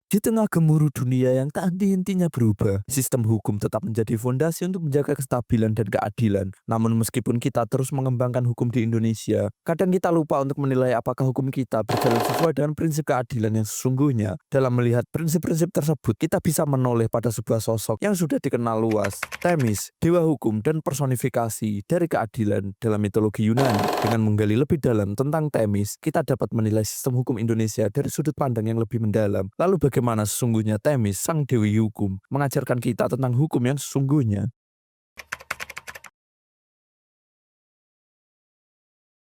Di tengah gemuruh dunia yang tak henti-hentinya berubah, sistem hukum tetap menjadi fondasi untuk menjaga kestabilan dan keadilan. Namun meskipun kita terus mengembangkan hukum di Indonesia, kadang kita lupa untuk menilai apakah hukum kita berjalan sesuai dengan prinsip keadilan yang sesungguhnya. Dalam melihat prinsip-prinsip tersebut, kita bisa menoleh pada sebuah sosok yang sudah dikenal luas, Themis, dewa hukum dan personifikasi dari keadilan dalam mitologi Yunani. Dengan menggali lebih dalam tentang Themis, kita dapat menilai sistem hukum Indonesia dari sudut pandang yang lebih mendalam. Lalu bagaimana sesungguhnya Themis, sang dewi hukum, mengajarkan kita tentang hukum yang sesungguhnya?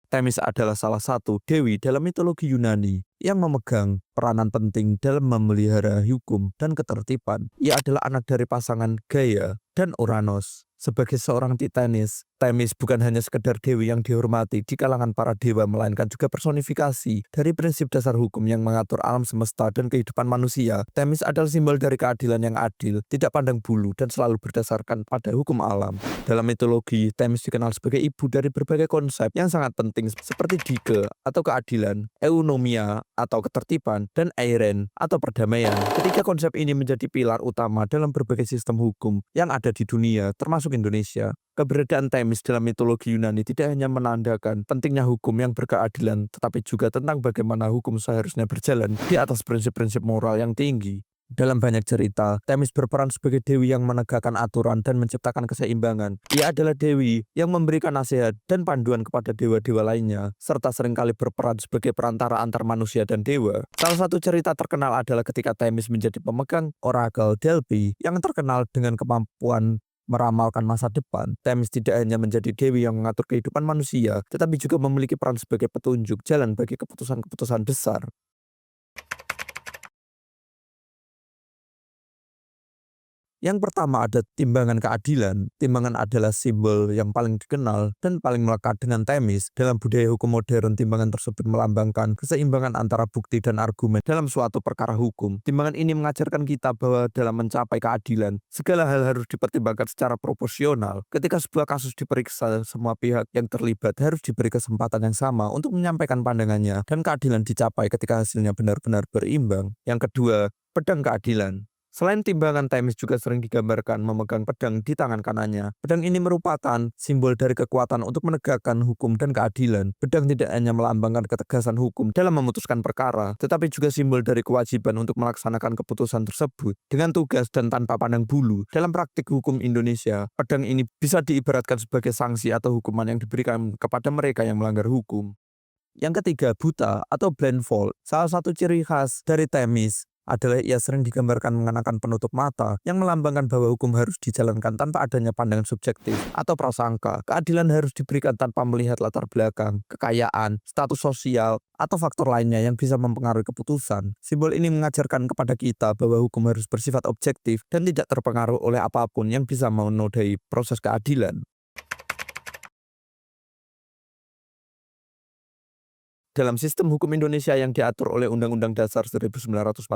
Themis adalah salah satu dewi dalam mitologi Yunani yang memegang peranan penting dalam memelihara hukum dan ketertiban. Ia adalah anak dari pasangan Gaia dan Uranus. Sebagai seorang Titanis, Themis bukan hanya sekedar dewi yang dihormati di kalangan para dewa, melainkan juga personifikasi dari prinsip dasar hukum yang mengatur alam semesta dan kehidupan manusia. Themis adalah simbol dari keadilan yang adil, tidak pandang bulu, dan selalu berdasarkan pada hukum alam. Dalam mitologi, Themis dikenal sebagai ibu dari berbagai konsep yang sangat penting seperti Dike atau keadilan, eunomia atau ketertiban, dan eiren atau perdamaian. Ketiga konsep ini menjadi pilar utama dalam berbagai sistem hukum yang ada di dunia, termasuk Indonesia. Keberadaan Themis dalam mitologi Yunani tidak hanya menandakan pentingnya hukum yang berkeadilan, tetapi juga tentang bagaimana hukum seharusnya berjalan di atas prinsip-prinsip moral yang tinggi. Dalam banyak cerita, Themis berperan sebagai dewi yang menegakkan aturan dan menciptakan keseimbangan. Ia adalah dewi yang memberikan nasihat dan panduan kepada dewa-dewa lainnya, serta seringkali berperan sebagai perantara antar manusia dan dewa. Salah satu cerita terkenal adalah ketika Themis menjadi pemegang orakel Delphi yang terkenal dengan kemampuan meramalkan masa depan. Themis tidak hanya menjadi dewi yang mengatur kehidupan manusia, tetapi juga memiliki peran sebagai petunjuk jalan bagi keputusan-keputusan besar. Yang pertama ada timbangan keadilan. Timbangan adalah simbol yang paling dikenal dan paling melekat dengan Themis. Dalam budaya hukum modern, timbangan tersebut melambangkan keseimbangan antara bukti dan argumen dalam suatu perkara hukum. Timbangan ini mengajarkan kita bahwa dalam mencapai keadilan, segala hal harus dipertimbangkan secara proporsional. Ketika sebuah kasus diperiksa, semua pihak yang terlibat harus diberi kesempatan yang sama untuk menyampaikan pandangannya, dan keadilan dicapai ketika hasilnya benar-benar berimbang. Yang kedua, pedang keadilan. Selain timbangan, Themis juga sering digambarkan memegang pedang di tangan kanannya. Pedang ini merupakan simbol dari kekuatan untuk menegakkan hukum dan keadilan. Pedang tidak hanya melambangkan ketegasan hukum dalam memutuskan perkara, tetapi juga simbol dari kewajiban untuk melaksanakan keputusan tersebut dengan tugas dan tanpa pandang bulu. Dalam praktik hukum Indonesia, pedang ini bisa diibaratkan sebagai sanksi atau hukuman yang diberikan kepada mereka yang melanggar hukum. Yang ketiga, buta atau blindfold. Salah satu ciri khas dari Themis adalah ia sering digambarkan mengenakan penutup mata yang melambangkan bahwa hukum harus dijalankan tanpa adanya pandangan subjektif atau prasangka. Keadilan harus diberikan tanpa melihat latar belakang, kekayaan, status sosial, atau faktor lainnya yang bisa mempengaruhi keputusan. Simbol ini mengajarkan kepada kita bahwa hukum harus bersifat objektif dan tidak terpengaruh oleh apapun yang bisa menodai proses keadilan. Dalam sistem hukum Indonesia yang diatur oleh Undang-Undang Dasar 1945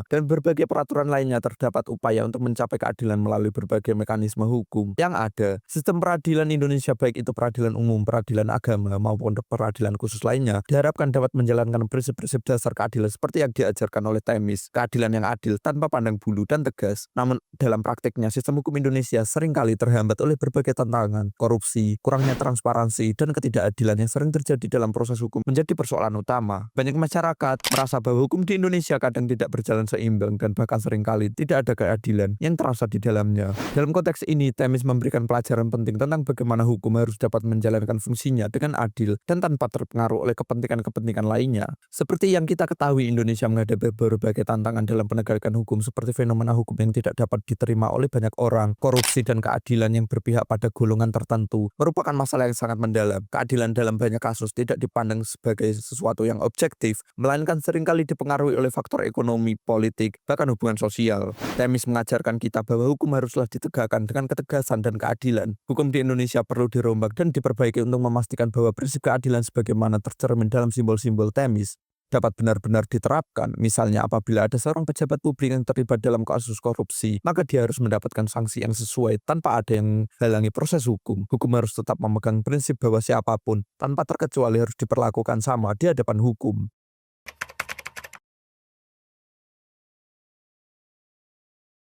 dan berbagai peraturan lainnya, terdapat upaya untuk mencapai keadilan melalui berbagai mekanisme hukum yang ada. Sistem peradilan Indonesia, baik itu peradilan umum, peradilan agama, maupun peradilan khusus lainnya, diharapkan dapat menjalankan prinsip-prinsip dasar keadilan seperti yang diajarkan oleh Themis, keadilan yang adil tanpa pandang bulu dan tegas. Namun dalam praktiknya, sistem hukum Indonesia seringkali terhambat oleh berbagai tantangan, korupsi, kurangnya transparansi, dan ketidakadilan yang sering terjadi dalam proses hukum menjadi persoalan utama. Banyak masyarakat merasa bahwa hukum di Indonesia kadang tidak berjalan seimbang dan bahkan seringkali tidak ada keadilan yang terasa di dalamnya. Dalam konteks ini, Themis memberikan pelajaran penting tentang bagaimana hukum harus dapat menjalankan fungsinya dengan adil dan tanpa terpengaruh oleh kepentingan-kepentingan lainnya. Seperti yang kita ketahui, Indonesia menghadapi berbagai tantangan dalam penegakan hukum seperti fenomena hukum yang tidak dapat diterima oleh banyak orang, korupsi, dan keadilan yang berpihak pada golongan tertentu merupakan masalah yang sangat mendalam. Keadilan dalam banyak kasus tidak dipandang sebagai sesuatu yang objektif, melainkan seringkali dipengaruhi oleh faktor ekonomi, politik, bahkan hubungan sosial. Themis mengajarkan kita bahwa hukum haruslah ditegakkan dengan ketegasan dan keadilan. Hukum di Indonesia perlu dirombak dan diperbaiki untuk memastikan bahwa prinsip keadilan sebagaimana tercermin dalam simbol-simbol Themis dapat benar-benar diterapkan. Misalnya apabila ada seorang pejabat publik yang terlibat dalam kasus korupsi, maka dia harus mendapatkan sanksi yang sesuai tanpa ada yang halangi proses hukum. Hukum harus tetap memegang prinsip bahwa siapapun tanpa terkecuali harus diperlakukan sama di hadapan hukum.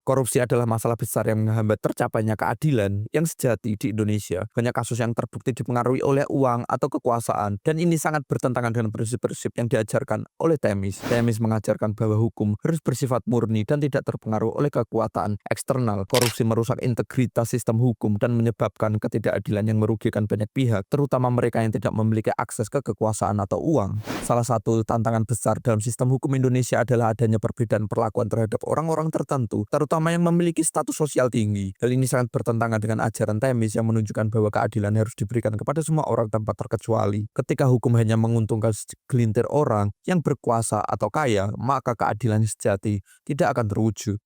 Korupsi adalah masalah besar yang menghambat tercapainya keadilan yang sejati di Indonesia. Banyak kasus yang terbukti dipengaruhi oleh uang atau kekuasaan, dan ini sangat bertentangan dengan prinsip-prinsip yang diajarkan oleh Themis. Themis mengajarkan bahwa hukum harus bersifat murni dan tidak terpengaruh oleh kekuatan eksternal. Korupsi merusak integritas sistem hukum dan menyebabkan ketidakadilan yang merugikan banyak pihak, terutama mereka yang tidak memiliki akses ke kekuasaan atau uang. Salah satu tantangan besar dalam sistem hukum Indonesia adalah adanya perbedaan perlakuan terhadap orang-orang tertentu, terutama yang memiliki status sosial tinggi. Hal ini sangat bertentangan dengan ajaran Themis yang menunjukkan bahwa keadilan harus diberikan kepada semua orang tanpa terkecuali. Ketika hukum hanya menguntungkan segelintir orang yang berkuasa atau kaya, maka keadilan sejati tidak akan terwujud.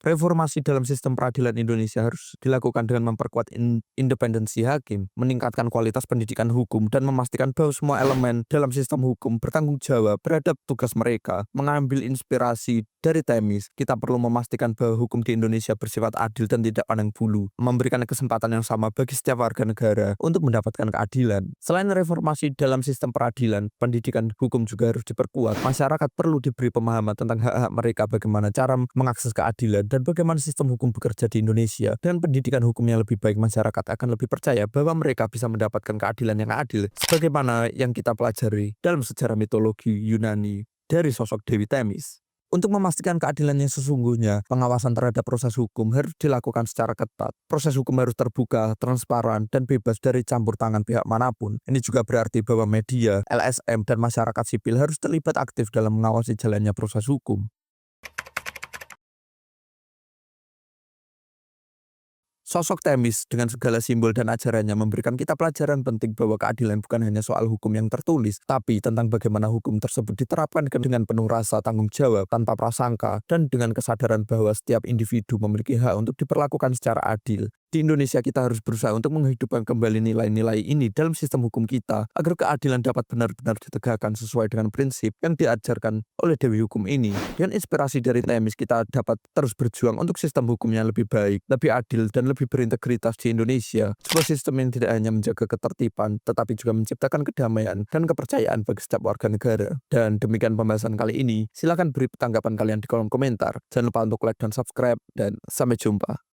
Reformasi dalam sistem peradilan Indonesia harus dilakukan dengan memperkuat independensi hakim, meningkatkan kualitas pendidikan hukum, dan memastikan bahwa semua elemen dalam sistem hukum bertanggung jawab terhadap tugas mereka. Mengambil inspirasi dari Themis, kita perlu memastikan bahwa hukum di Indonesia bersifat adil dan tidak pandang bulu, memberikan kesempatan yang sama bagi setiap warga negara untuk mendapatkan keadilan. Selain reformasi dalam sistem peradilan, pendidikan hukum juga harus diperkuat. Masyarakat perlu diberi pemahaman tentang hak-hak mereka, bagaimana cara mengakses keadilan, dan bagaimana sistem hukum bekerja di Indonesia. Dengan pendidikan hukum yang lebih baik, masyarakat akan lebih percaya bahwa mereka bisa mendapatkan keadilan yang adil, sebagaimana yang kita pelajari dalam sejarah mitologi Yunani dari sosok Dewi Themis. Untuk memastikan keadilan yang sesungguhnya, pengawasan terhadap proses hukum harus dilakukan secara ketat. Proses hukum harus terbuka, transparan, dan bebas dari campur tangan pihak manapun. Ini juga berarti bahwa media, LSM, dan masyarakat sipil harus terlibat aktif dalam mengawasi jalannya proses hukum. Sosok Themis dengan segala simbol dan ajarannya memberikan kita pelajaran penting bahwa keadilan bukan hanya soal hukum yang tertulis, tapi tentang bagaimana hukum tersebut diterapkan dengan penuh rasa tanggung jawab, tanpa prasangka, dan dengan kesadaran bahwa setiap individu memiliki hak untuk diperlakukan secara adil. Di Indonesia kita harus berusaha untuk menghidupkan kembali nilai-nilai ini dalam sistem hukum kita, agar keadilan dapat benar-benar ditegakkan sesuai dengan prinsip yang diajarkan oleh Dewi Hukum ini. Dengan inspirasi dari Themis, kita dapat terus berjuang untuk sistem hukum yang lebih baik, lebih adil, dan lebih berintegritas di Indonesia. Sebuah sistem yang tidak hanya menjaga ketertiban, tetapi juga menciptakan kedamaian dan kepercayaan bagi setiap warga negara. Dan demikian pembahasan kali ini. Silakan beri tanggapan kalian di kolom komentar. Jangan lupa untuk like dan subscribe, dan sampai jumpa.